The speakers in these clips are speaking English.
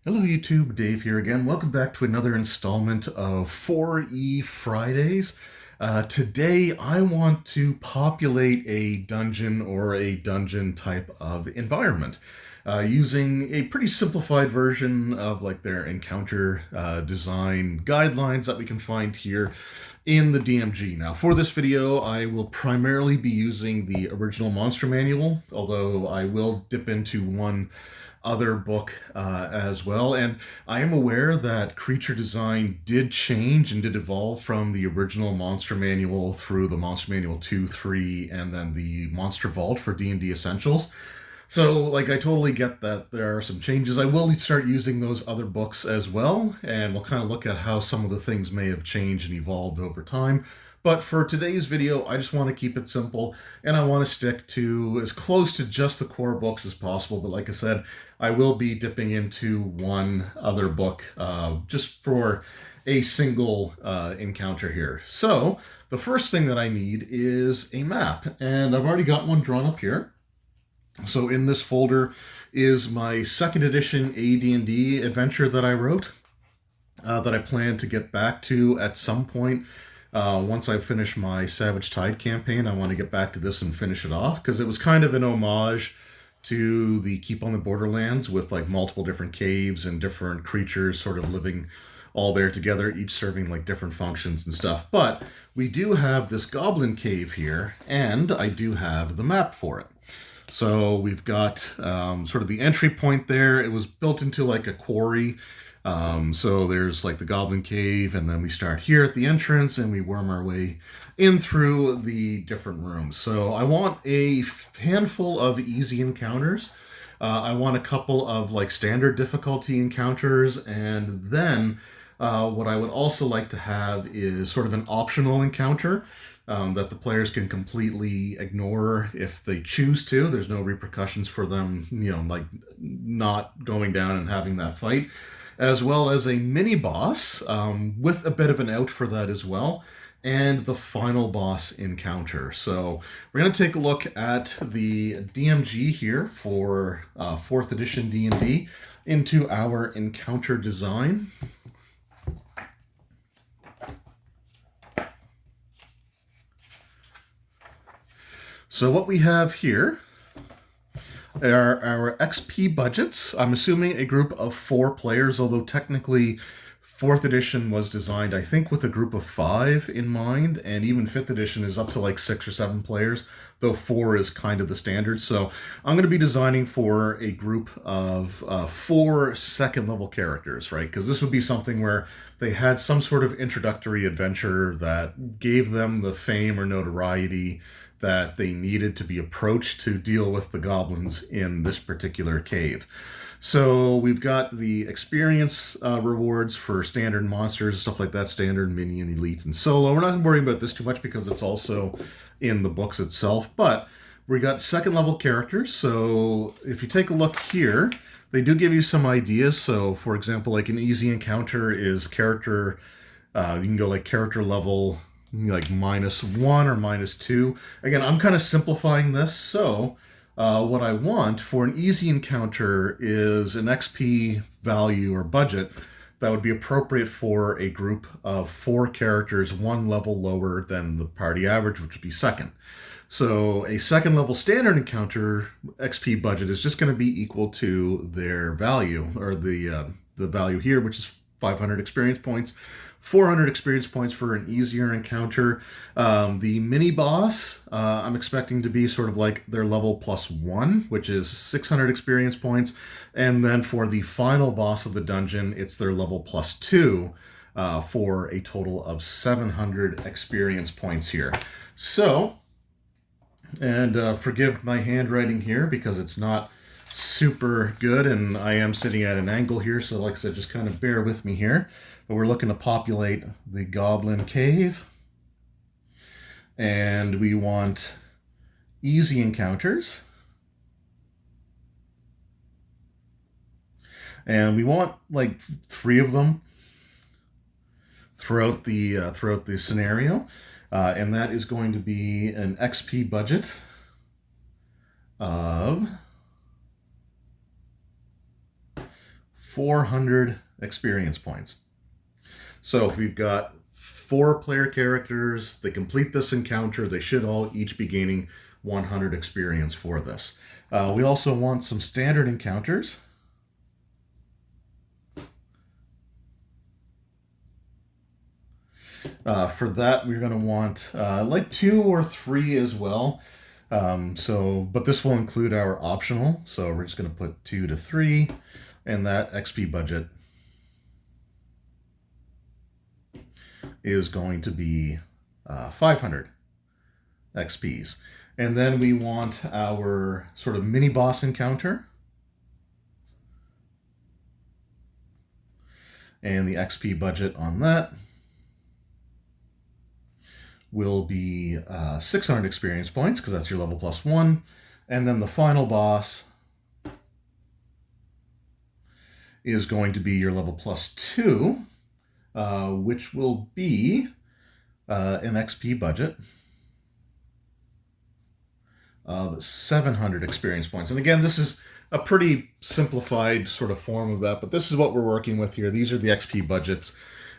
Hello YouTube, Dave here again. Welcome back to another installment of 4E Fridays. Today I want to populate a dungeon or a dungeon type of environment using a pretty simplified version of like their encounter design guidelines that we can find here in the DMG. Now for this video I will primarily be using the original monster manual, although I will dip into one other book as well. And I am aware that creature design did change and did evolve from the original Monster Manual through the Monster Manual 2, 3, and then the Monster Vault for D&D Essentials. So, like, I totally get that there are some changes. I will start using those other books as well, and we'll kind of look at how some of the things may have changed and evolved over time. But for today's video, I just want to keep it simple, and I want to stick to as close to just the core books as possible. But like I said, I will be dipping into one other book just for a single encounter here. So the first thing that I need is a map, and I've already got one drawn up here. So in this folder is my second edition AD&D adventure that I wrote, that I plan to get back to at some point. Once I finish my Savage Tide campaign, I want to get back to this and finish it off, because it was kind of an homage to the Keep on the Borderlands with like multiple different caves and different creatures sort of living all there together, each serving like different functions and stuff. But we do have this goblin cave here, and I do have the map for it. So we've got sort of the entry point there. It was built into like a quarry. So there's like the Goblin Cave, and then we start here at the entrance and we worm our way in through the different rooms. So I want a handful of easy encounters. I want a couple of like standard difficulty encounters, and then what I would also like to have is sort of an optional encounter that the players can completely ignore if they choose to. There's no repercussions for them, like not going down and having that fight, as well as a mini boss with a bit of an out for that as well, and the final boss encounter. So we're going to take a look at the DMG here for 4th edition D&D into our encounter design. So what we have here are our XP budgets. I'm assuming a group of 4 players, although technically 4th edition was designed, I think, with a group of 5 in mind, and even 5th edition is up to like 6 or 7 players, though 4 is kind of the standard. So I'm going to be designing for a group of 4 second level characters, right? Because this would be something where they had some sort of introductory adventure that gave them the fame or notoriety that they needed to be approached to deal with the goblins in this particular cave. So we've got the experience rewards for standard monsters, stuff like that, standard, mini, and elite, and solo. We're not going to worry about this too much because it's also in the books itself, but we got second level characters. So if you take a look here, they do give you some ideas. So for example, like an easy encounter is character, you can go like character level like -1 or -2. Again, I'm kind of simplifying this. So what I want for an easy encounter is an XP value or budget that would be appropriate for a group of 4 characters, 1 level lower than the party average, which would be second. So a second level standard encounter XP budget is just going to be equal to their value, or the value here, which is 500 experience points. 400 experience points for an easier encounter. The mini boss, I'm expecting to be sort of like their level +1, which is 600 experience points. And then for the final boss of the dungeon, it's their level +2 for a total of 700 experience points here. So, and forgive my handwriting here because it's not super good, and I am sitting at an angle here, so like I said, just kind of bear with me here. But we're looking to populate the Goblin Cave, and we want easy encounters, and we want like 3 of them throughout the scenario, and that is going to be an XP budget of 400 experience points. So if we've got 4 player characters, they complete this encounter, they should all each be gaining 100 experience for this. We also want some standard encounters. For that, we're going to want like 2 or 3 as well. But this will include our optional. So we're just going to put 2 to 3, and that XP budget is going to be 500 XPs. And then we want our sort of mini boss encounter. And the XP budget on that will be 600 experience points, because that's your level +1. And then the final boss is going to be your level +2, which will be an XP budget of 700 experience points. And again, this is a pretty simplified sort of form of that, but this is what we're working with here. These are the XP budgets.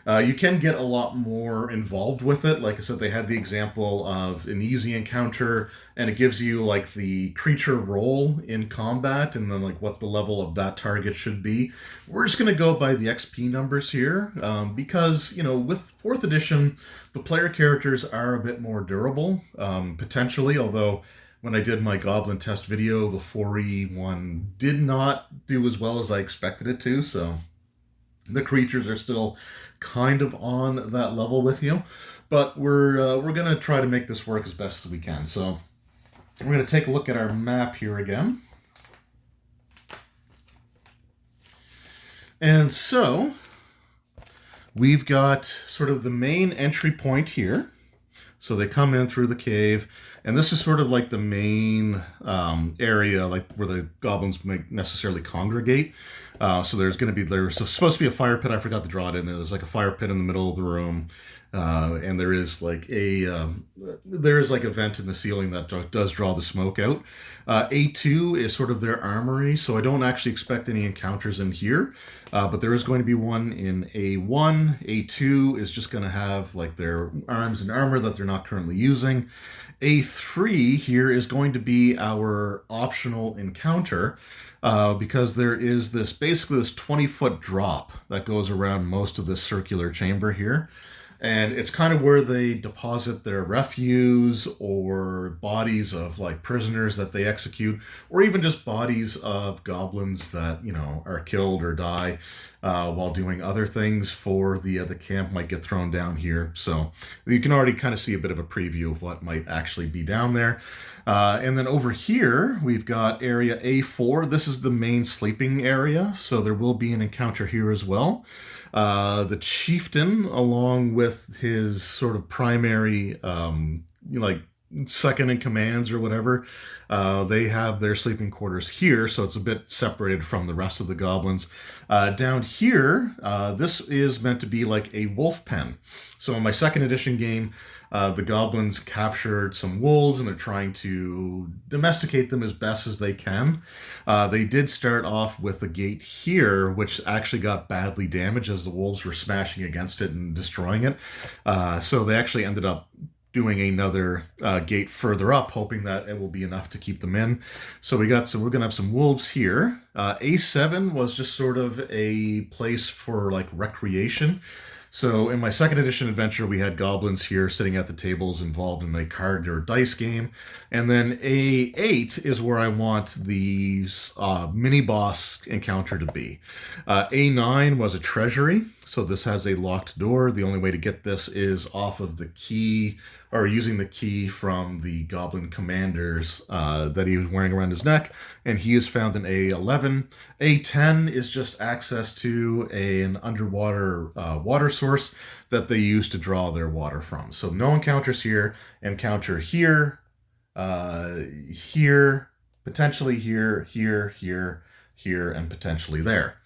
You can get a lot more involved with it. Like I said, they had the example of an easy encounter, and it gives you like the creature role in combat and then like what the level of that target should be. We're just going to go by the XP numbers here because, you know, with 4th edition, the player characters are a bit more durable, potentially, although when I did my Goblin test video, the 4E one did not do as well as I expected it to, so the creatures are still kind of on that level with you, but we're going to try to make this work as best as we can. So we're going to take a look at our map here again. And so we've got sort of the main entry point here. So they come in through the cave, and this is sort of like the main area, like where the goblins might necessarily congregate. So there's supposed to be a fire pit. I forgot to draw it in there. There's like a fire pit in the middle of the room, and there is like a vent in the ceiling that does draw the smoke out. A2 is sort of their armory, so I don't actually expect any encounters in here, but there is going to be one in A1. A2 is just going to have like their arms and armor that they're not currently using. A3 here is going to be our optional encounter, because there is basically this 20-foot drop that goes around most of this circular chamber here. And it's kind of where they deposit their refuse or bodies of like prisoners that they execute, or even just bodies of goblins that, you know, are killed or die while doing other things for the camp might get thrown down here. So you can already kind of see a bit of a preview of what might actually be down there. And then over here, we've got area A4. This is the main sleeping area, so there will be an encounter here as well. The chieftain, along with his sort of primary, like second in commands or whatever, they have their sleeping quarters here, so it's a bit separated from the rest of the goblins. Down here, this is meant to be like a wolf pen. So in my 2nd edition game, the goblins captured some wolves, and they're trying to domesticate them as best as they can. They did start off with a gate here, which actually got badly damaged as the wolves were smashing against it and destroying it. So they actually ended up doing another gate further up, hoping that it will be enough to keep them in. So we're going to have some wolves here. A7 was just sort of a place for like recreation. So in my 2nd edition adventure, we had goblins here sitting at the tables involved in a card or dice game. And then A8 is where I want the mini boss encounter to be. A9 was a treasury. So this has a locked door. The only way to get this is off of the key, or using the key from the goblin commander's that he was wearing around his neck, and he is found in A11. A10 is just access to an underwater water source that they use to draw their water from. So no encounters here. Encounter here, here, potentially here, here, here, here, and potentially there.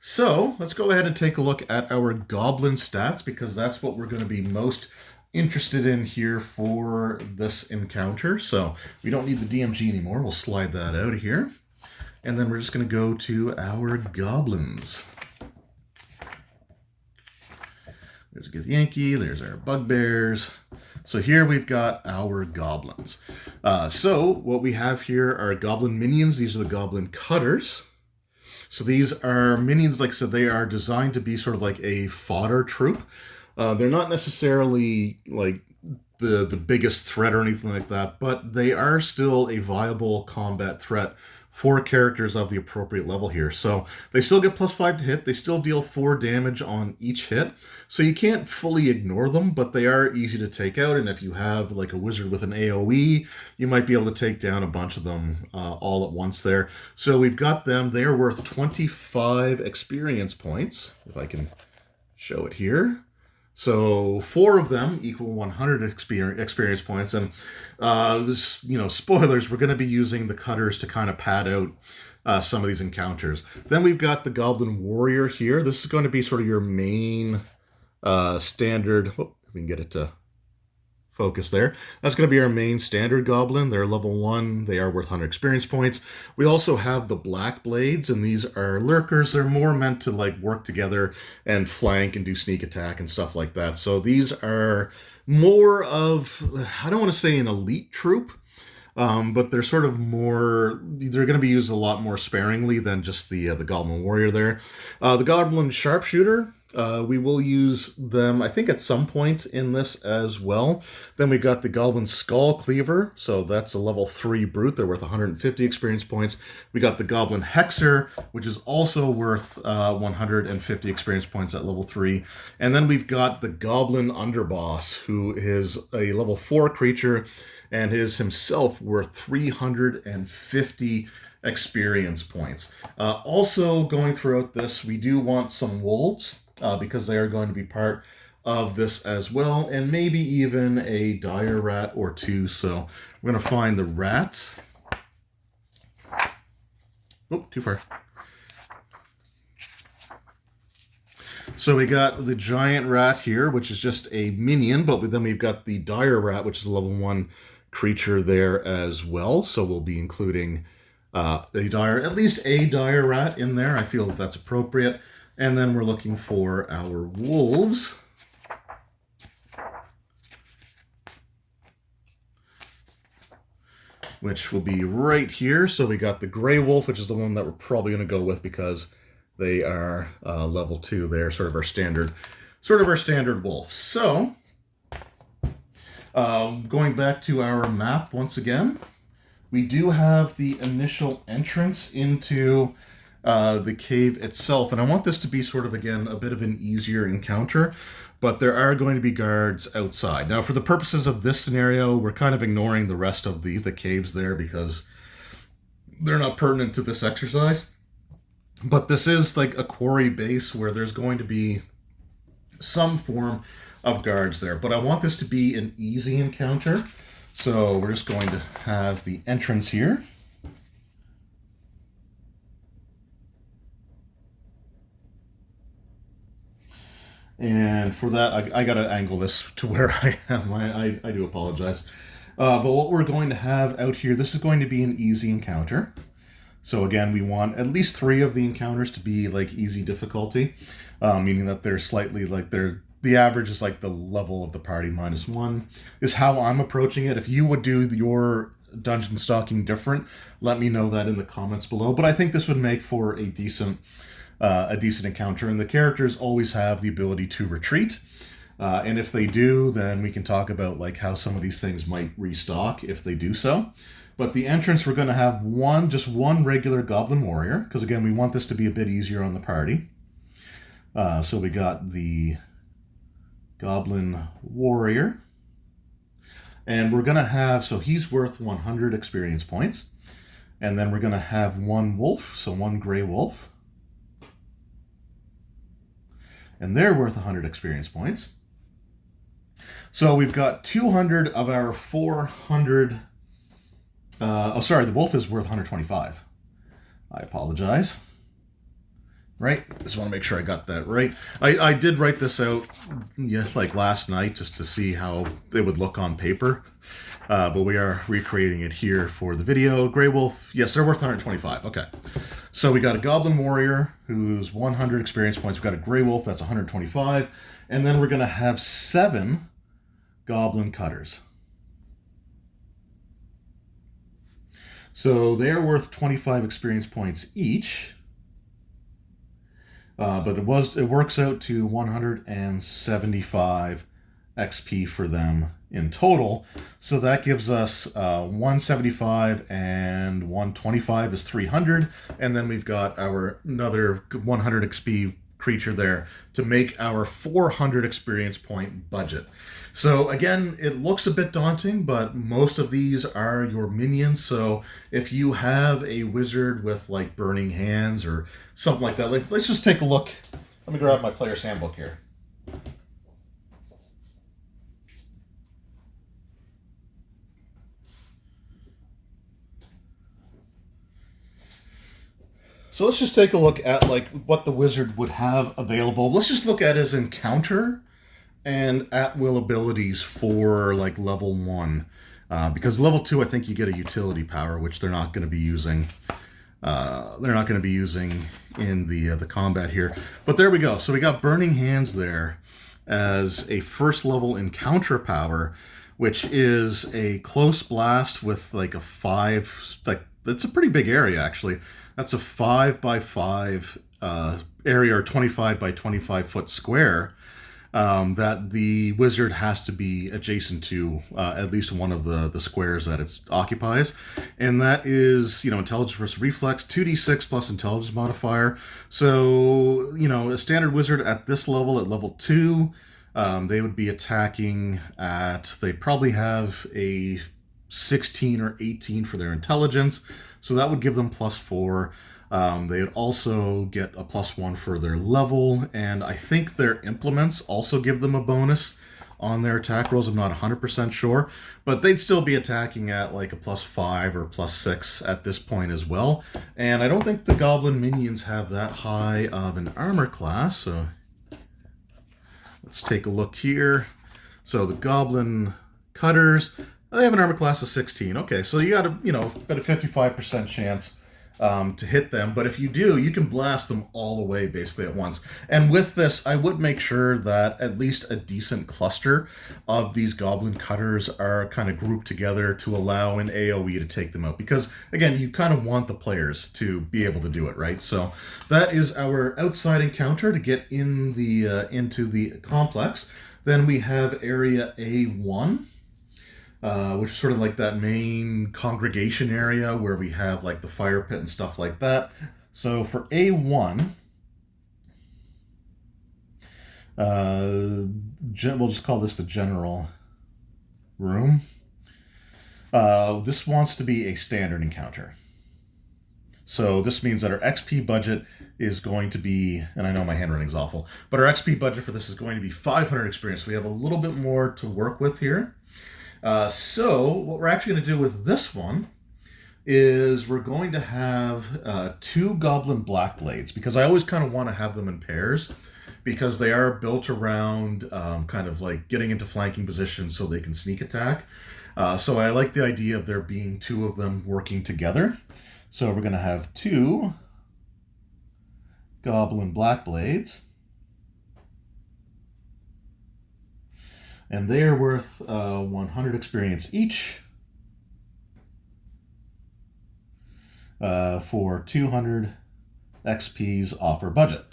So let's go ahead and take a look at our goblin stats, because that's what we're going to be most interested in here for this encounter. So we don't need the DMG anymore. We'll slide that out of here. And then we're just going to go to our goblins. There's a Githyanki, there's our bugbears. So here we've got our goblins. So what we have here are goblin minions. These are the goblin cutters. So these are minions, like I said, they are designed to be sort of like a fodder troop. They're not necessarily like the biggest threat or anything like that, but they are still a viable combat threat for characters of the appropriate level here. So they still get +5 to hit. They still deal 4 damage on each hit. So you can't fully ignore them, but they are easy to take out. And if you have like a wizard with an AoE, you might be able to take down a bunch of them all at once there. So we've got them. They are worth 25 experience points, if I can show it here. So 4 of them equal 100 experience points, and spoilers, we're going to be using the cutters to kind of pad out some of these encounters. Then we've got the Goblin Warrior here. This is going to be sort of your main standard. If we can get it to focus there. That's going to be our main standard goblin. They're level 1. They are worth 100 experience points. We also have the Black Blades, and these are lurkers. They're more meant to like work together and flank and do sneak attack and stuff like that. So these are more of, I don't want to say an elite troop, but they're sort of more, they're going to be used a lot more sparingly than just the Goblin Warrior there. The Goblin Sharpshooter, we will use them, I think, at some point in this as well. Then we got the Goblin Skull Cleaver, so that's a level 3 brute. They're worth 150 experience points. We got the Goblin Hexer, which is also worth 150 experience points at level 3. And then we've got the Goblin Underboss, who is a level 4 creature and is himself worth 350 experience points. Also going throughout this, we do want some wolves, because they are going to be part of this as well, and maybe even a dire rat or 2. So we're going to find the rats. Oh, too far. So we got the giant rat here, which is just a minion, but then we've got the dire rat, which is a level 1 creature there as well. So we'll be including at least a dire rat in there. I feel that's appropriate. And then we're looking for our wolves. Which will be right here. So we got the gray wolf, which is the one that we're probably going to go with because they are level 2. They're sort of our standard wolf. So going back to our map once again, we do have the initial entrance into the cave itself, and I want this to be sort of, again, a bit of an easier encounter, but there are going to be guards outside. Now, for the purposes of this scenario, we're kind of ignoring the rest of the caves there because they're not pertinent to this exercise, but this is like a quarry base where there's going to be some form of guards there, but I want this to be an easy encounter, so we're just going to have the entrance here. And for that, I got to angle this to where I am. I do apologize. But what we're going to have out here, this is going to be an easy encounter. So again, we want at least 3 of the encounters to be like easy difficulty, meaning that they're slightly like the average is like the level of the party -1 is how I'm approaching it. If you would do your dungeon stalking different, let me know that in the comments below. But I think this would make for a decent encounter, and the characters always have the ability to retreat, and if they do, then we can talk about like how some of these things might restock if they do so. But the entrance, we're going to have just one regular Goblin Warrior, because again, we want this to be a bit easier on the party. So we got the Goblin Warrior, and we're going to have, so he's worth 100 experience points, and then we're going to have 1 wolf, so 1 gray wolf, and they're worth 100 experience points. So we've got 200 of our 400. The wolf is worth 125. I apologize. Right? Just want to make sure I got that right. I did write this out, like last night, just to see how it would look on paper. But we are recreating it here for the video. Gray wolf, yes, they're worth 125. Okay. So we got a Goblin Warrior who's 100 experience points. We've got a Grey Wolf, that's 125. And then we're going to have 7 Goblin Cutters. So they are worth 25 experience points each. But it works out to 175 XP for them in total. So that gives us 175 and 125 is 300. And then we've got our another 100 XP creature there to make our 400 experience point budget. So again, it looks a bit daunting, but most of these are your minions. So if you have a wizard with like Burning Hands or something like that, let's just take a look. Let me grab my player's handbook here. So let's just take a look at like what the wizard would have available. Let's just look at his encounter and at-will abilities for like level 1. Because level 2, I think you get a utility power, which they're not going to be using. They're not going to be using in the combat here. But there we go. So we got Burning Hands there as a first level encounter power, which is a close blast with like a 5. Like it's a pretty big area actually. That's a 5x5 area, or 25 by 25 foot square. That the wizard has to be adjacent to at least one of the squares that it occupies. And that is, intelligence versus reflex, 2d6 plus intelligence modifier. So, a standard wizard at this level, at level 2, they would be attacking at, they probably have a 16 or 18 for their intelligence. So that would give them +4. They would also get a +1 for their level, and I think their implements also give them a bonus on their attack rolls. I'm not 100% sure, but they'd still be attacking at like a +5 or +6 at this point as well. And I don't think the Goblin minions have that high of an armor class, so let's take a look here. So the Goblin Cutters, they have an armor class of 16. Okay, so you got about a 55% chance to hit them. But if you do, you can blast them all the way basically at once. And with this, I would make sure that at least a decent cluster of these Goblin Cutters are kind of grouped together to allow an AoE to take them out. Because, again, you kind of want the players to be able to do it, right? So that is our outside encounter to get in the into the complex. Then we have area A1. Which is sort of like that main congregation area where we have like the fire pit and stuff like that. So for A1, we'll just call this the general room. This wants to be a standard encounter. So this means that our XP budget is going to be, and I know my handwriting's awful, but our XP budget for this is going to be 500 experience. So we have a little bit more to work with here. So what we're actually going to do with this one is we're going to have 2 Goblin Black Blades, because I always kind of want to have them in pairs, because they are built around kind of like getting into flanking positions so they can sneak attack. So I like the idea of there being 2 of them working together. So we're going to have 2 Goblin Black Blades. And they are worth 100 experience each for 200 XPs off our budget.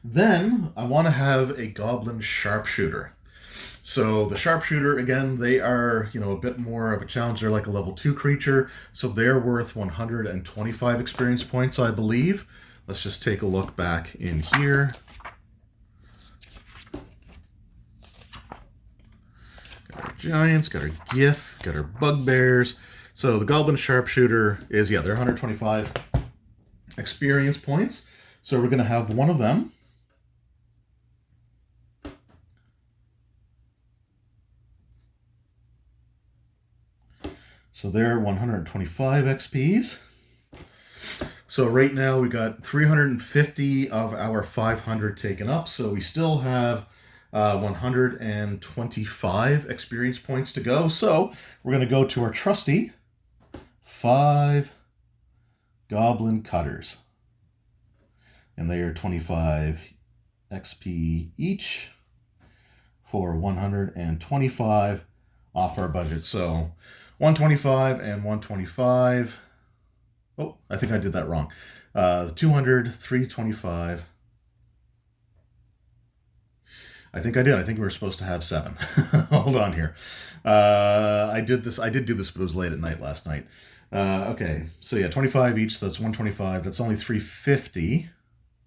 Then I want to have a Goblin Sharpshooter. So the Sharpshooter, again, they are, a bit more of a challenge. They're like a level 2 creature, so they're worth 125 experience points, I believe. Let's just take a look back in here. Got our Giants, got our Gith, got our Bugbears. So the Goblin Sharpshooter is, they're 125 experience points. So we're going to have one of them. So they're 125 XPs. So right now we got 350 of our 500 taken up. So we still have 125 experience points to go. So we're going to go to our trusty 5 Goblin Cutters. And they are 25 XP each for 125 off our budget. So 125 and 125. Oh, I think I did that wrong. 200, 325. I think I did. I think we were supposed to have 7. Hold on here. I did do this, but it was late at night last night. Okay, so yeah, 25 each. So that's 125. That's only 350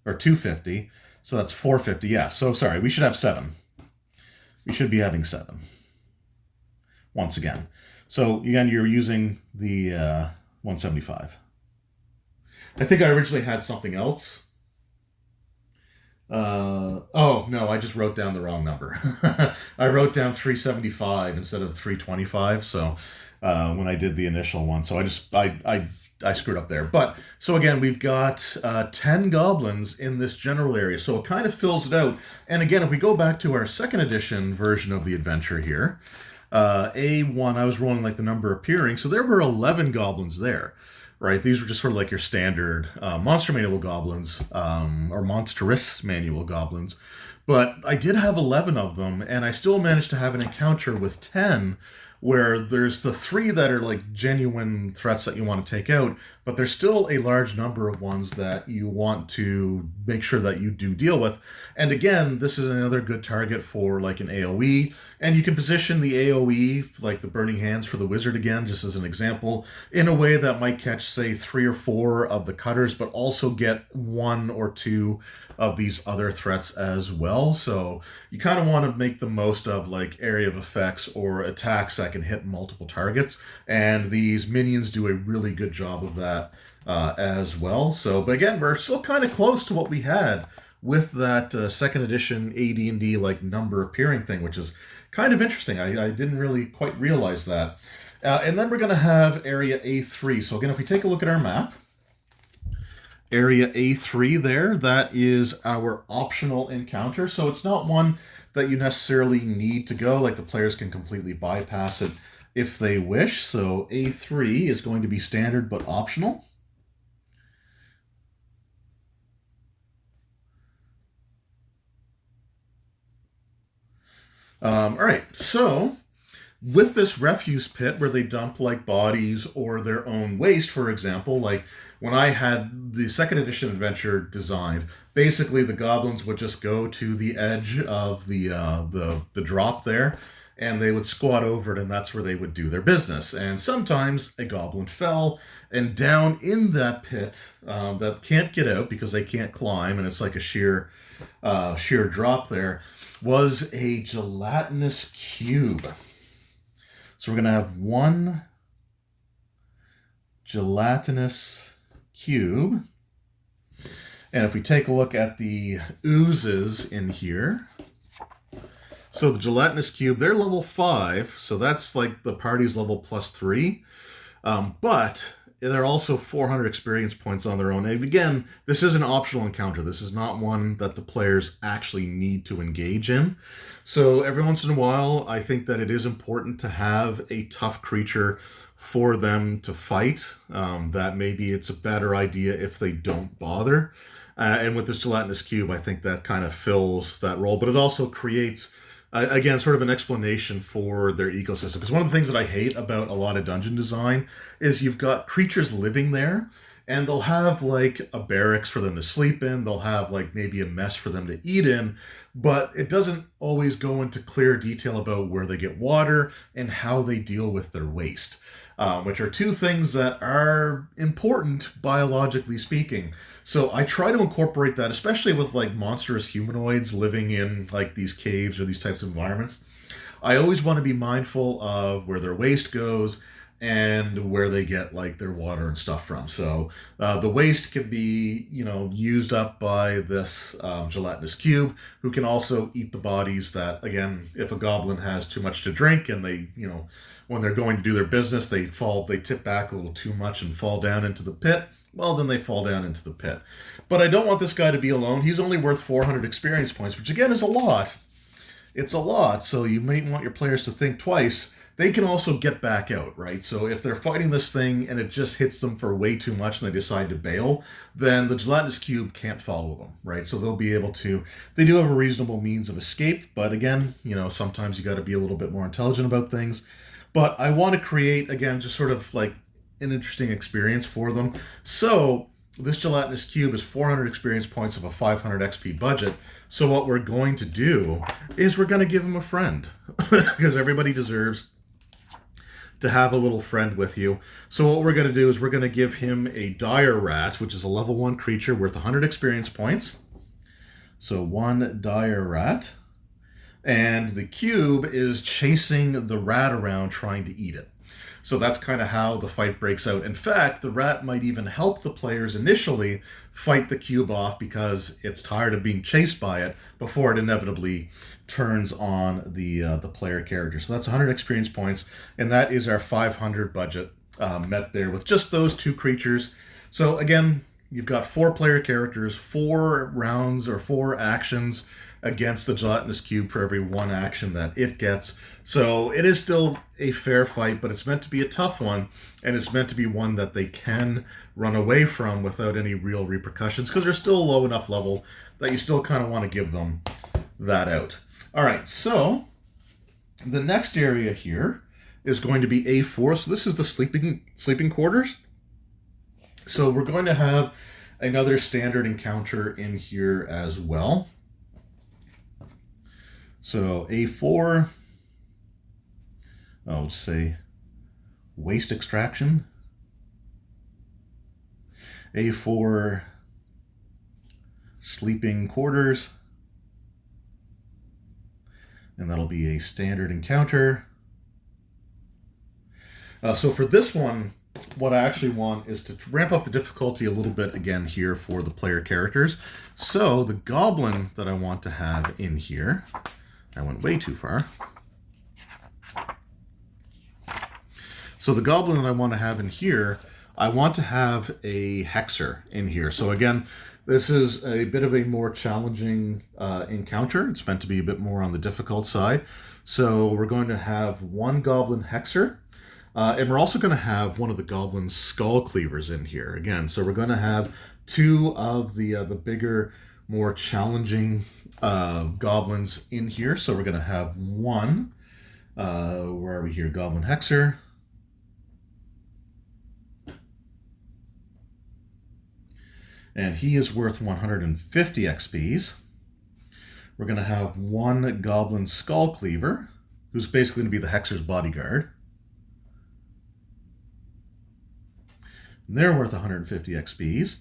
or 250. So that's 450. Yeah. So sorry, we should have 7. We should be having 7. Once again. So again, you're using the 175. I think I originally had something else. Oh, no, I just wrote down the wrong number. I wrote down 375 instead of 325, so when I did the initial one. So I screwed up there. But, so again, we've got 10 goblins in this general area, so it kind of fills it out. And again, if we go back to our second edition version of the adventure here, A1, I was rolling like the number appearing, so there were 11 goblins there. Right, these were just sort of like your standard monster manual goblins, or monstrous manual goblins. But I did have 11 of them, and I still managed to have an encounter with 10, where there's the 3 that are like genuine threats that you want to take out, but there's still a large number of ones that you want to make sure that you do deal with. And again, this is another good target for like an AoE, and you can position the AoE, like the Burning Hands for the wizard again, just as an example, in a way that might catch, say, 3 or 4 of the cutters, but also get 1 or 2 of these other threats as well. So you kind of want to make the most of like area of effects or attacks that can hit multiple targets, and these minions do a really good job of that as well. So, but again, we're still kind of close to what we had with that second edition AD&D like number appearing thing, which is kind of interesting. I didn't really quite realize that. And then we're going to have area A3. So again, if we take a look at our map, area A3 there, that is our optional encounter. So it's not one that you necessarily need to go, like the players can completely bypass it if they wish. So A3 is going to be standard but optional. All right, so with this refuse pit where they dump like bodies or their own waste, for example, like when I had the second edition adventure designed, basically the goblins would just go to the edge of the drop there, and they would squat over it, and that's where they would do their business. And sometimes a goblin fell, and down in that pit that can't get out because they can't climb, and it's like a sheer drop there, was a gelatinous cube. So we're going to have 1 gelatinous cube. And if we take a look at the oozes in here, so the gelatinous cube, they're level 5, so that's like the party's level +3. But they're also 400 experience points on their own. And again, this is an optional encounter. This is not one that the players actually need to engage in. So every once in a while, I think that it is important to have a tough creature for them to fight. That maybe it's a better idea if they don't bother. And with this gelatinous cube, I think that kind of fills that role. But it also creates, again, sort of an explanation for their ecosystem. Because one of the things that I hate about a lot of dungeon design is you've got creatures living there, and they'll have like a barracks for them to sleep in. They'll have like maybe a mess for them to eat in, but it doesn't always go into clear detail about where they get water and how they deal with their waste, which are 2 things that are important biologically speaking. So I try to incorporate that, especially with like monstrous humanoids living in like these caves or these types of environments. I always want to be mindful of where their waste goes and where they get like their water and stuff from. So the waste can be, used up by this gelatinous cube, who can also eat the bodies that, again, if a goblin has too much to drink and they, when they're going to do their business, they tip back a little too much and fall down into the pit. Well, then they fall down into the pit. But I don't want this guy to be alone. He's only worth 400 experience points, which again is a lot. It's a lot, so you may want your players to think twice they can also get back out, right? So if they're fighting this thing and it just hits them for way too much and they decide to bail, then the gelatinous cube can't follow them, right? So they'll be able to, they do have a reasonable means of escape, but again, sometimes you got to be a little bit more intelligent about things. But I want to create, again, just sort of like an interesting experience for them. So this gelatinous cube is 400 experience points of a 500 XP budget. So what we're going to do is we're going to give him a friend because everybody deserves to have a little friend with you. So what we're going to do is we're going to give him a dire rat, which is a level 1 creature worth 100 experience points. So 1 dire rat. And the cube is chasing the rat around trying to eat it. So that's kind of how the fight breaks out. In fact, the rat might even help the players initially fight the cube off because it's tired of being chased by it before it inevitably turns on the player character. So that's 100 experience points, and that is our 500 budget met there with just those 2 creatures. So again, you've got 4 player characters, 4 rounds or 4 actions against the gelatinous cube for every 1 action that it gets. So it is still a fair fight, but it's meant to be a tough one, and it's meant to be one that they can run away from without any real repercussions, because they're still a low enough level that you still kind of want to give them that out. All right, so the next area here is going to be A4. So this is the sleeping quarters. So we're going to have another standard encounter in here as well. So A4, I'll just say waste extraction. A4 sleeping quarters. And that'll be a standard encounter. So for this one, what I actually want is to ramp up the difficulty a little bit again here for the player characters. So the goblin that I want to have in here, I went way too far. So the goblin that I want to have in here, I want to have a hexer in here. So again, this is a bit of a more challenging encounter. It's meant to be a bit more on the difficult side. So we're going to have 1 goblin hexer. And we're also going to have one of the goblin skull cleavers in here again. So we're going to have 2 of the bigger, more challenging goblins in here. So we're going to have 1. Where are we here? Goblin hexer. And he is worth 150 XPs. We're going to have 1 goblin skull cleaver, who's basically going to be the hexer's bodyguard. They're worth 150 XPs.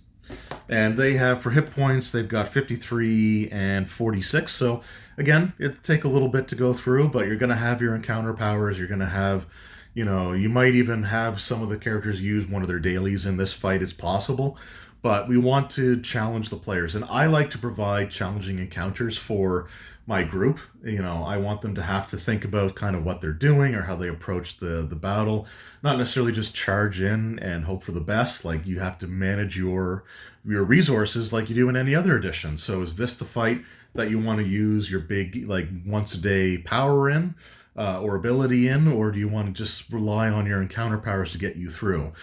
And they have, for hit points, they've got 53 and 46. So again, it'll take a little bit to go through, but you're going to have your encounter powers. You're going to have, you might even have some of the characters use one of their dailies in this fight. It's possible. But we want to challenge the players. And I like to provide challenging encounters for my group. I want them to have to think about kind of what they're doing or how they approach the battle. Not necessarily just charge in and hope for the best. Like, you have to manage your resources like you do in any other edition. So is this the fight that you want to use your big, like, once a day power in? Or ability in, or do you want to just rely on your encounter powers to get you through?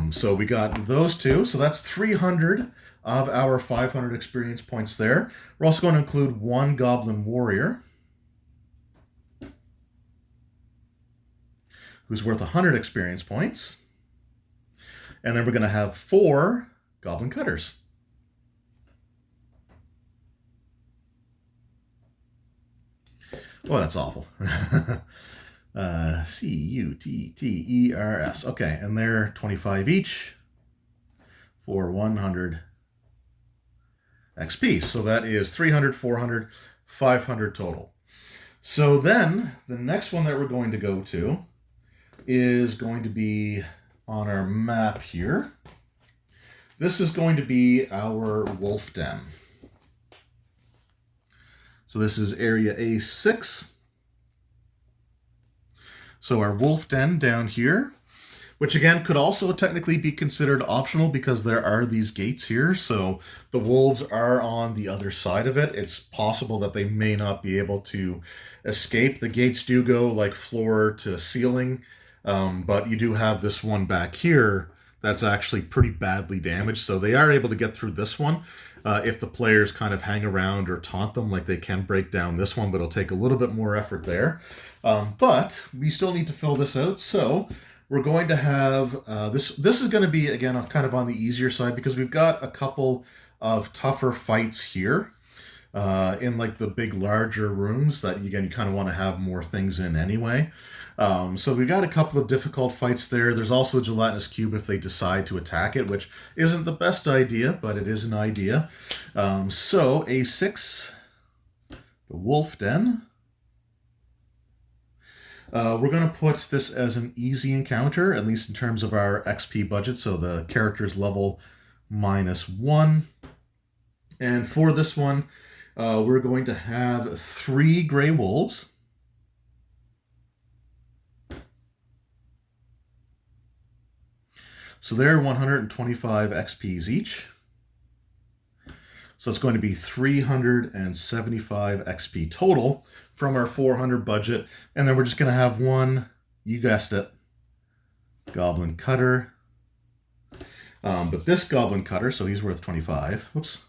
So we got those 2. So that's 300 of our 500 experience points there. We're also going to include 1 goblin warrior, who's worth 100 experience points. And then we're going to have 4 goblin cutters. Oh, that's awful. Cutters. Okay, and they're 25 each for 100 XP. So that is 300, 400, 500 total. So then the next one that we're going to go to is going to be on our map here. This is going to be our wolf den. So this is area A6. So our wolf den down here. which again could also technically be considered optional because there are these gates here. So the wolves are on the other side of it. It's possible that they may not be able to escape. The gates do go like floor to ceiling, but you do have this one back here that's actually pretty badly damaged. So they are able to get through this one. If the players kind of hang around or taunt them, like they can break down this one, but it'll take a little bit more effort there. But we still need to fill this out. So we're going to have, this is going to be, again, kind of on the easier side because we've got a couple of tougher fights here in like the big larger rooms that, again, you kind of want to have more things in anyway. So we got a couple of difficult fights there. There's also a gelatinous cube if they decide to attack it, which isn't the best idea, but it is an idea. So A6, the wolf den. We're going to put this as an easy encounter, at least in terms of our XP budget. So the character's level -1. And for this one, we're going to have 3 gray wolves. So they're 125 XPs each. So it's going to be 375 XP total from our 400 budget. And then we're just going to have one, you guessed it, goblin cutter. But this goblin cutter, so he's worth 25. Whoops.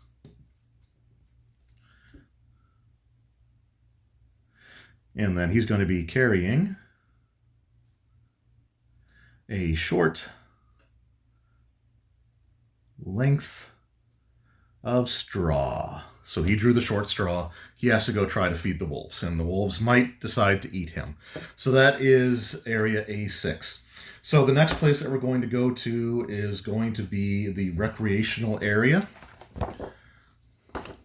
And then he's going to be carrying a short length of straw. So he drew the short straw. He has to go try to feed the wolves, and the wolves might decide to eat him. So that is area A6. So the next place that we're going to go to is going to be the recreational area.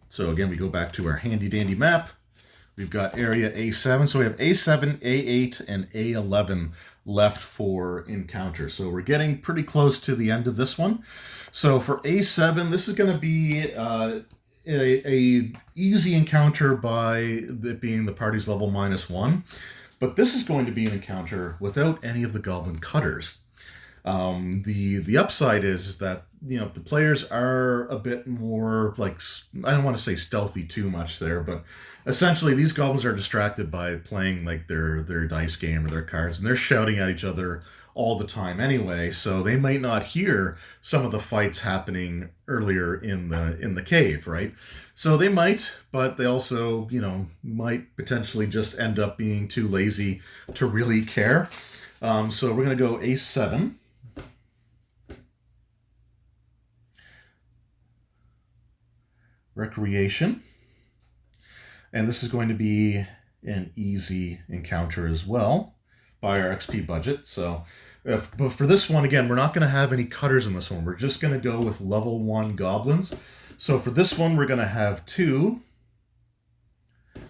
So again, we go back to our handy dandy map. We've got area A7. So we have A7, A8, and A11 left for encounter. So we're getting pretty close to the end of this one. So for A7, this is going to be a easy encounter by it being the party's level -1. But this is going to be an encounter without any of the goblin cutters. The upside is that, you know, if the players are a bit more, like, I don't want to say stealthy too much there, but essentially these goblins are distracted by playing like their dice game or their cards, and they're shouting at each other all the time anyway, so they might not hear some of the fights happening earlier in the cave, right? So they might, but they also, you know, might potentially just end up being too lazy to really care. So we're going to go A7. Recreation. And this is going to be an easy encounter as well by our XP budget. So, but for this one, again, we're not going to have any cutters in this one. We're just going to go with level 1 goblins. So for this one, we're going to have 2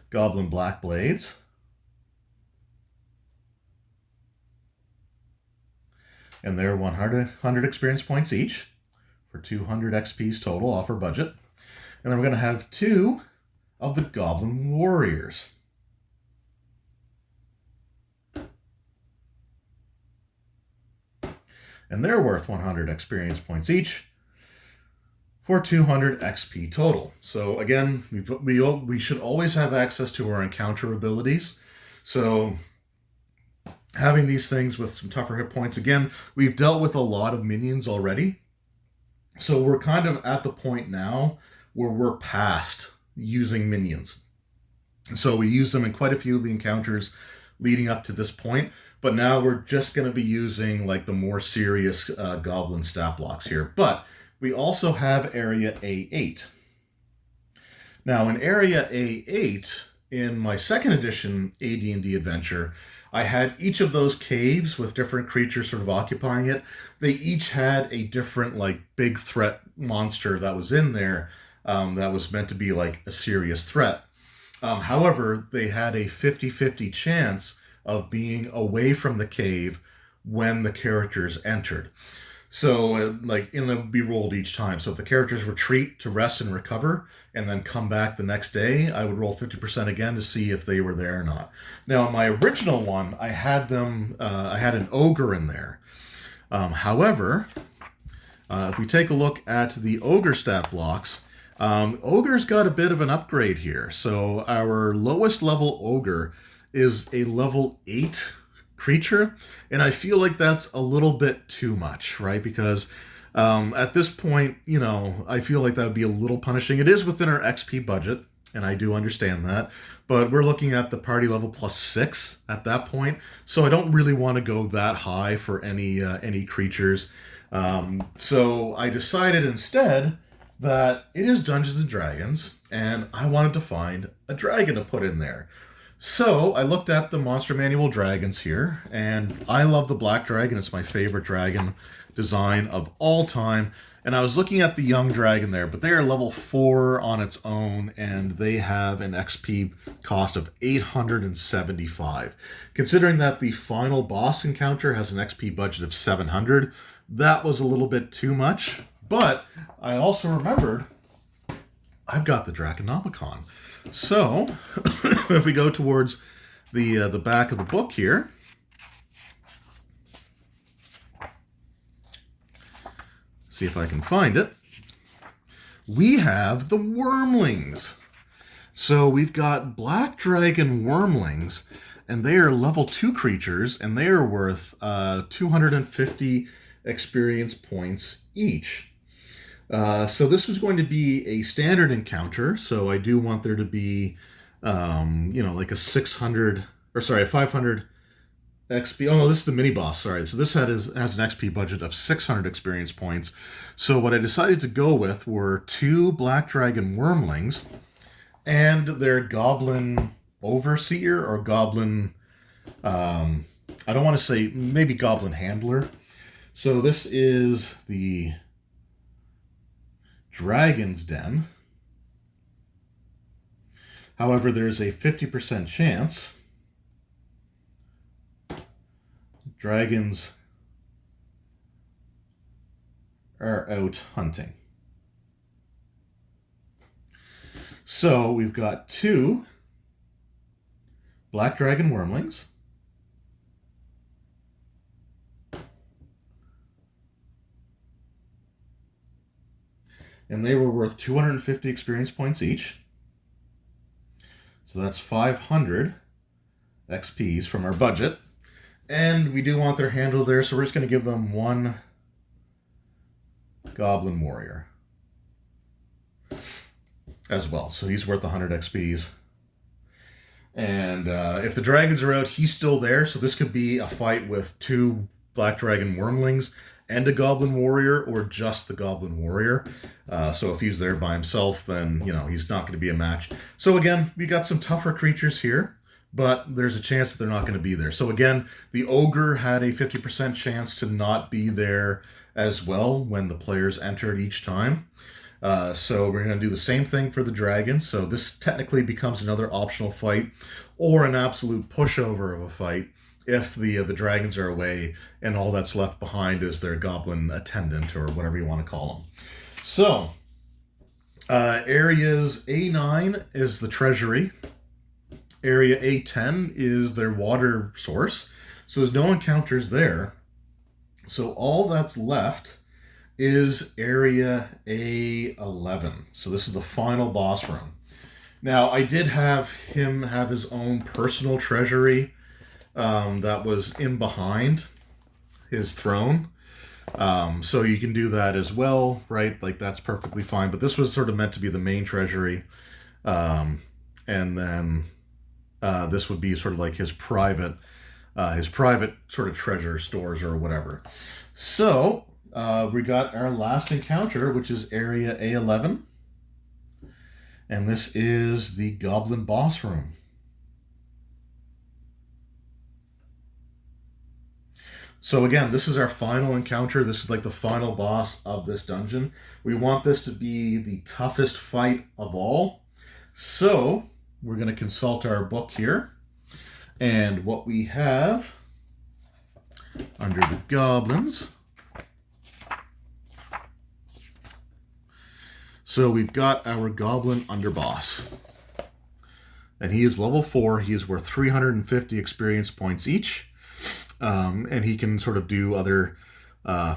goblin black blades. And they're 100 experience points each for 200 XPs total off our budget. And then we're going to have 2 of the goblin warriors. And they're worth 100 experience points each for 200 XP total. So again, we should always have access to our encounter abilities. So having these things with some tougher hit points. Again, we've dealt with a lot of minions already. So we're kind of at the point now where we're past using minions. So we use them in quite a few of the encounters leading up to this point, but now we're just going to be using like the more serious goblin stat blocks here. But we also have area A8. Now in area A8, in my second edition AD&D adventure, I had each of those caves with different creatures sort of occupying it. They each had a different like big threat monster that was in there that was meant to be like a serious threat. However, they had a 50-50 chance of being away from the cave when the characters entered. So, like, it'll be rolled each time. So if the characters retreat to rest and recover and then come back the next day, I would roll 50% again to see if they were there or not. Now, in my original one, I had an ogre in there. However, if we take a look at the ogre stat blocks, ogre's got a bit of an upgrade here. So our lowest level ogre is a level 8 creature, and I feel like that's a little bit too much, right? Because at this point, I feel like that would be a little punishing. It is within our XP budget, and I do understand that, but we're looking at the party level plus 6 at that point, so I don't really want to go that high for any creatures. So I decided instead that it is Dungeons and Dragons, and I wanted to find a dragon to put in there. So I looked at the Monster Manual dragons here, and I love the Black Dragon. It's my favorite dragon design of all time. And I was looking at the young dragon there, but they are level 4 on its own, and they have an XP cost of 875. Considering that the final boss encounter has an XP budget of 700, that was a little bit too much. But I also remembered I've got the Draconomicon. So if we go towards the back of the book here, see if I can find it. We have the Wormlings. So we've got Black Dragon Wormlings, and they are level 2 creatures, and they are worth 250 experience points each. So this was going to be a standard encounter, so I do want there to be, like a 500 XP. Oh no, this is the mini boss. Sorry. So this has an XP budget of 600 experience points. So what I decided to go with were 2 Black Dragon Wormlings and their Goblin Overseer or Goblin. I don't want to say maybe Goblin Handler. So this is the Dragon's Den. However, there's a 50% chance dragons are out hunting. So we've got 2 Black Dragon Wormlings. And they were worth 250 experience points each. So that's 500 XPs from our budget. And we do want their handle there, so we're just going to give them 1 Goblin Warrior as well. So he's worth 100 XPs. And if the dragons are out, he's still there. So this could be a fight with 2 Black Dragon Wormlings and a Goblin Warrior, or just the Goblin Warrior. So if he's there by himself, then, he's not going to be a match. So again, we got some tougher creatures here, but there's a chance that they're not going to be there. So again, the Ogre had a 50% chance to not be there as well when the players entered each time. So we're going to do the same thing for the dragon. So this technically becomes another optional fight or an absolute pushover of a fight if the dragons are away and all that's left behind is their goblin attendant or whatever you want to call them. So areas A9 is the treasury. Area A10 is their water source. So there's no encounters there. So all that's left is area A11. So this is the final boss room. Now, I did have him have his own personal treasury that was in behind his throne. So you can do that as well, right? Like, that's perfectly fine. But this was sort of meant to be the main treasury. And then this would be sort of like his private sort of treasure stores or whatever. So we got our last encounter, which is area A11. And this is the Goblin Boss Room. So again, this is our final encounter. This is like the final boss of this dungeon. We want this to be the toughest fight of all. So we're going to consult our book here. And what we have under the goblins. So we've got our Goblin Underboss. And he is level 4. He is worth 350 experience points each. And he can sort of do other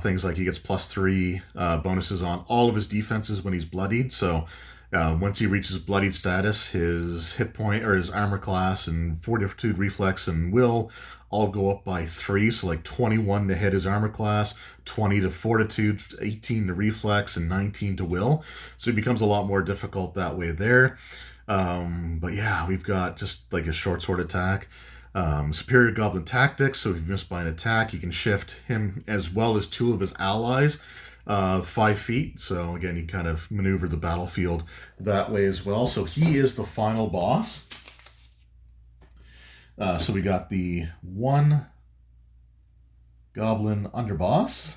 Things like he gets +3 bonuses on all of his defenses when he's bloodied. So once he reaches bloodied status, his hit point or his armor class and fortitude, reflex, and will all go up by 3. So like 21 to hit his armor class, 20 to fortitude, 18 to reflex, and 19 to will. So it becomes a lot more difficult that way there. But yeah, we've got just like a short sword attack. Superior Goblin Tactics, so if you miss by an attack, you can shift him as well as 2 of his allies 5 feet. So again, you kind of maneuver the battlefield that way as well. So he is the final boss. So we got the 1 Goblin Underboss.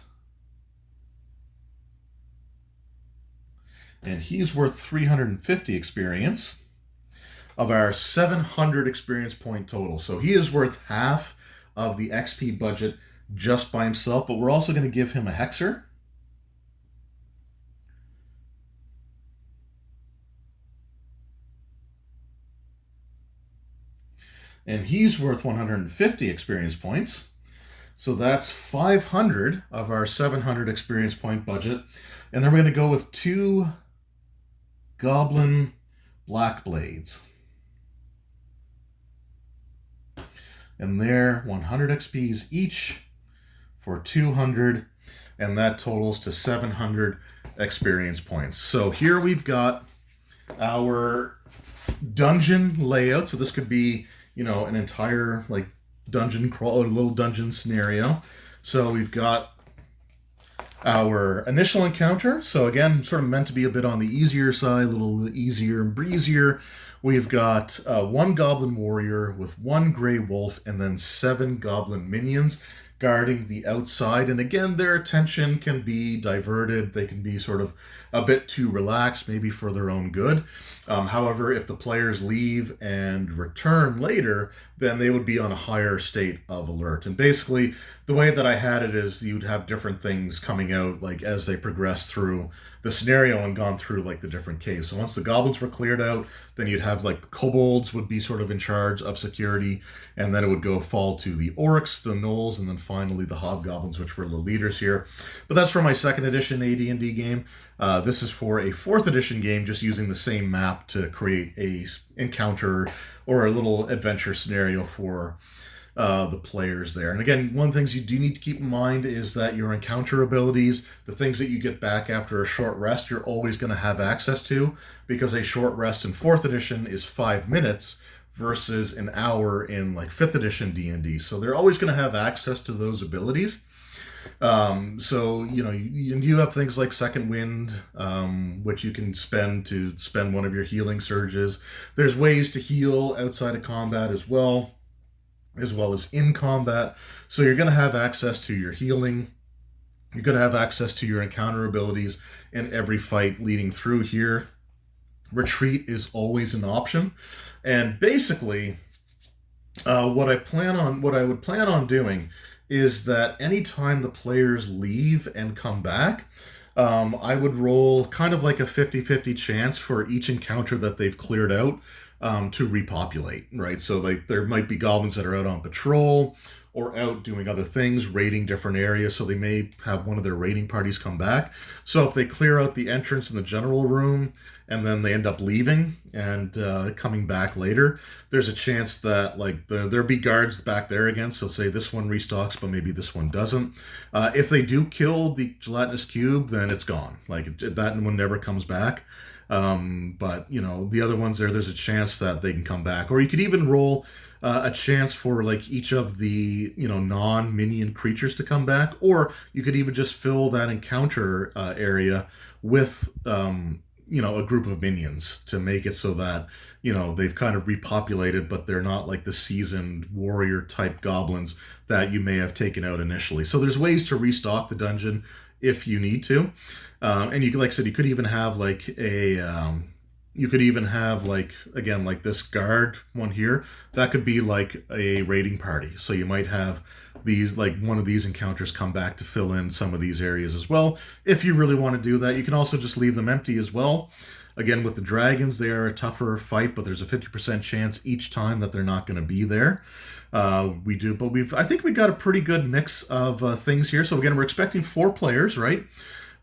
And he's worth 350 experience of our 700 experience point total. So he is worth half of the XP budget just by himself, but we're also going to give him a Hexer. And he's worth 150 experience points. So that's 500 of our 700 experience point budget. And then we're going to go with 2 Goblin Black Blades. And they're 100 XPs each for 200, and that totals to 700 experience points. So here we've got our dungeon layout. So this could be, you know, an entire like dungeon crawl or little dungeon scenario. So we've got our initial encounter. So again, sort of meant to be a bit on the easier side, a little easier and breezier. We've got 1 Goblin Warrior with 1 Grey Wolf and then 7 Goblin Minions guarding the outside. And again, their attention can be diverted. They can be sort of a bit too relaxed, maybe for their own good. However, if the players leave and return later, then they would be on a higher state of alert. And basically, the way that I had it is you'd have different things coming out like as they progress through the scenario and gone through like the different caves. So once the goblins were cleared out, then you'd have like the kobolds would be sort of in charge of security, and then it would go fall to the orcs, the gnolls, and then finally the hobgoblins, which were the leaders here. But that's for my 2nd edition AD&D game. This is for a 4th edition game, just using the same map to create a encounter or a little adventure scenario for the players there. And again, one of the things you do need to keep in mind is that your encounter abilities, the things that you get back after a short rest, you're always going to have access to, because a short rest in 4th edition is 5 minutes versus an hour in like 5th edition D&D. So they're always going to have access to those abilities. So, you know, you have things like Second Wind, which you can spend one of your healing surges. There's ways to heal outside of combat as well as in combat. So you're going to have access to your healing. You're going to have access to your encounter abilities in every fight leading through here. Retreat is always an option. And basically, what I would plan on doing is that anytime the players leave and come back, I would roll kind of like a 50-50 chance for each encounter that they've cleared out to repopulate, right? So like there might be goblins that are out on patrol or out doing other things, raiding different areas, so they may have one of their raiding parties come back. So if they clear out the entrance in the general room and then they end up leaving and coming back later, there's a chance that like there'll be guards back there again. So say this one restocks, but maybe this one doesn't. If they do kill the gelatinous cube, then it's gone. Like that one never comes back. But you know, the other ones there's a chance that they can come back. Or you could even roll a chance for like each of the, you know, non-minion creatures to come back. Or you could even just fill that encounter area with you know, a group of minions to make it so that, you know, they've kind of repopulated, but they're not like the seasoned warrior type goblins that you may have taken out initially. So there's ways to restock the dungeon if you need to. And you could, like I said, you could even have like again, like this guard one here, that could be like a raiding party. So you might have these, like one of these encounters come back to fill in some of these areas as well. If you really want to do that, you can also just leave them empty as well. Again, with the dragons, they are a tougher fight, but there's a 50% chance each time that they're not going to be there. I think we got a pretty good mix of things here. So again, we're expecting 4 players, right?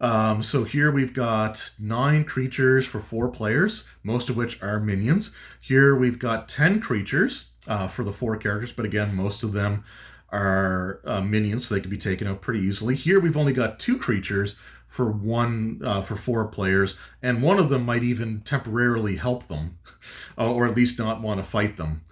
So here we've got 9 creatures for 4 players, most of which are minions. Here we've got 10 creatures for the 4 characters, but again, most of them are minions, so they can be taken out pretty easily. Here we've only got 2 creatures for 4 players, and one of them might even temporarily help them, or at least not want to fight them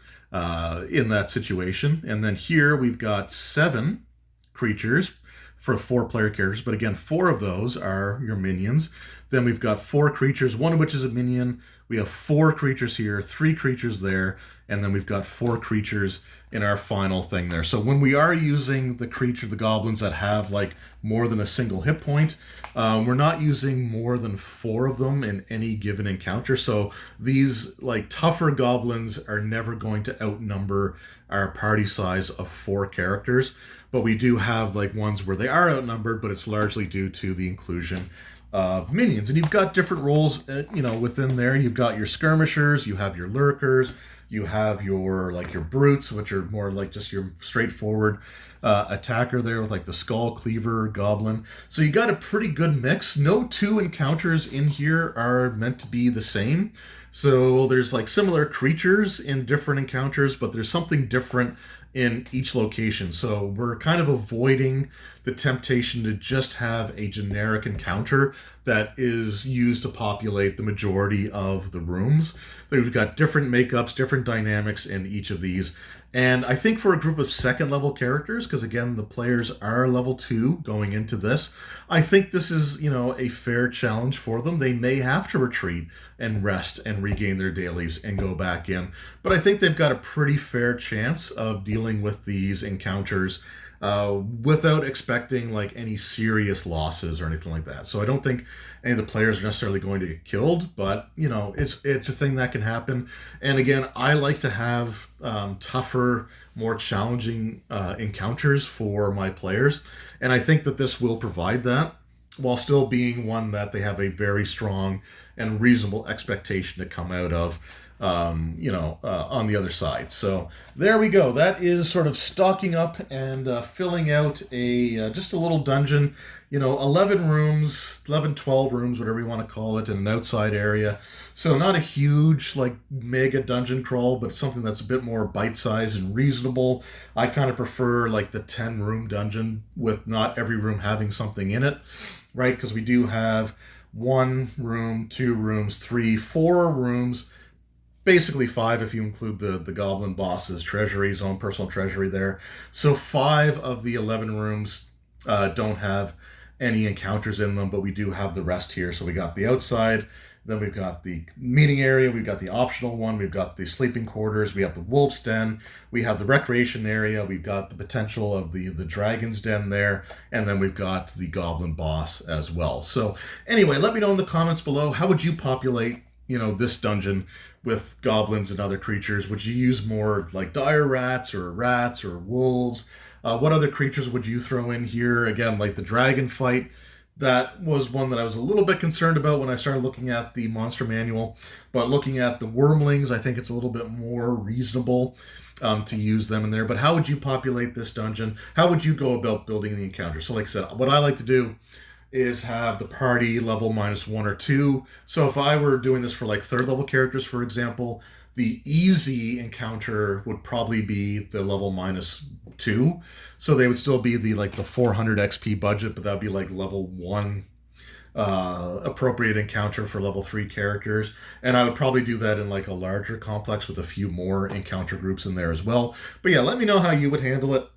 in that situation. And then here we've got 7 creatures for 4-player characters, but again, 4 of those are your minions. Then we've got 4 creatures, one of which is a minion. We have 4 creatures here, 3 creatures there, and then we've got 4 creatures in our final thing there. So when we are using the goblins that have like more than a single hit point, we're not using more than 4 of them in any given encounter. So these like tougher goblins are never going to outnumber our party size of 4 characters. But we do have like ones where they are outnumbered, but it's largely due to the inclusion of minions. And you've got different roles, within there. You've got your skirmishers, you have your lurkers, you have your brutes, which are more like just your straightforward attacker there with like the skull cleaver goblin. So you got a pretty good mix. No 2 encounters in here are meant to be the same. So there's like similar creatures in different encounters, but there's something different in each location. So we're kind of avoiding the temptation to just have a generic encounter that is used to populate the majority of the rooms. We've got different makeups, different dynamics in each of these. And I think for a group of 2nd level characters, because again, the players are level 2 going into this, I think this is, a fair challenge for them. They may have to retreat and rest and regain their dailies and go back in. But I think they've got a pretty fair chance of dealing with these encounters without expecting like any serious losses or anything like that. So I don't think any of the players are necessarily going to get killed, but it's a thing that can happen. And again, I like to have tougher, more challenging encounters for my players, and I think that this will provide that, while still being one that they have a very strong and reasonable expectation to come out of on the other side. So there we go. That is sort of stocking up and filling out just a little dungeon, 11 rooms, 11, 12 rooms, whatever you want to call it, in an outside area. So not a huge, like, mega dungeon crawl, but something that's a bit more bite-sized and reasonable. I kind of prefer, like, the 10-room dungeon with not every room having something in it, right? Because we do have 1 room, 2 rooms, 3, 4 rooms, basically 5 if you include the goblin boss's treasury, his own personal treasury there. So 5 of the 11 rooms don't have any encounters in them, but we do have the rest here. So we got the outside, then we've got the meeting area, we've got the optional one, we've got the sleeping quarters, we have the wolf's den, we have the recreation area, we've got the potential of the dragon's den there, and then we've got the goblin boss as well. So anyway, let me know in the comments below, how would you populate this dungeon with goblins and other creatures? Would you use more like dire rats or wolves? What other creatures would you throw in here? Again, like the dragon fight, that was one that I was a little bit concerned about when I started looking at the monster manual. But looking at the wormlings, I think it's a little bit more reasonable to use them in there. But how would you populate this dungeon? How would you go about building the encounter? So like I said, what I like to do is have the party level -1 or 2. So if I were doing this for like 3rd level characters, for example, the easy encounter would probably be the level -2. So they would still be the 400 XP budget, but that would be like level 1 appropriate encounter for level 3 characters. And I would probably do that in like a larger complex with a few more encounter groups in there as well. But yeah, let me know how you would handle it.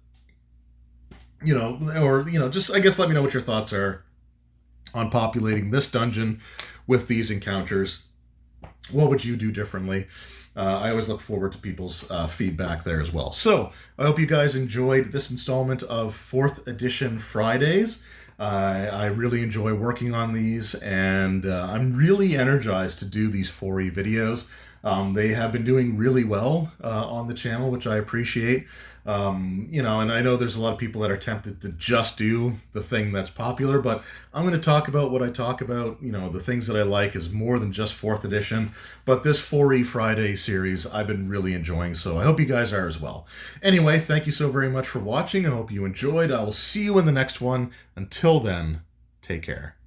Just I guess let me know what your thoughts are on populating this dungeon with these encounters. What would you do differently? I always look forward to people's feedback there as well. So I hope you guys enjoyed this installment of 4th edition Fridays. I really enjoy working on these, and I'm really energized to do these 4E videos. They have been doing really well on the channel, which I appreciate. And I know there's a lot of people that are tempted to just do the thing that's popular, but I'm going to talk about what I talk about. The things that I like is more than just 4th edition, but this 4E Friday series I've been really enjoying, so I hope you guys are as well. Anyway, thank you so very much for watching. I hope you enjoyed. I will see you in the next one. Until then, take care.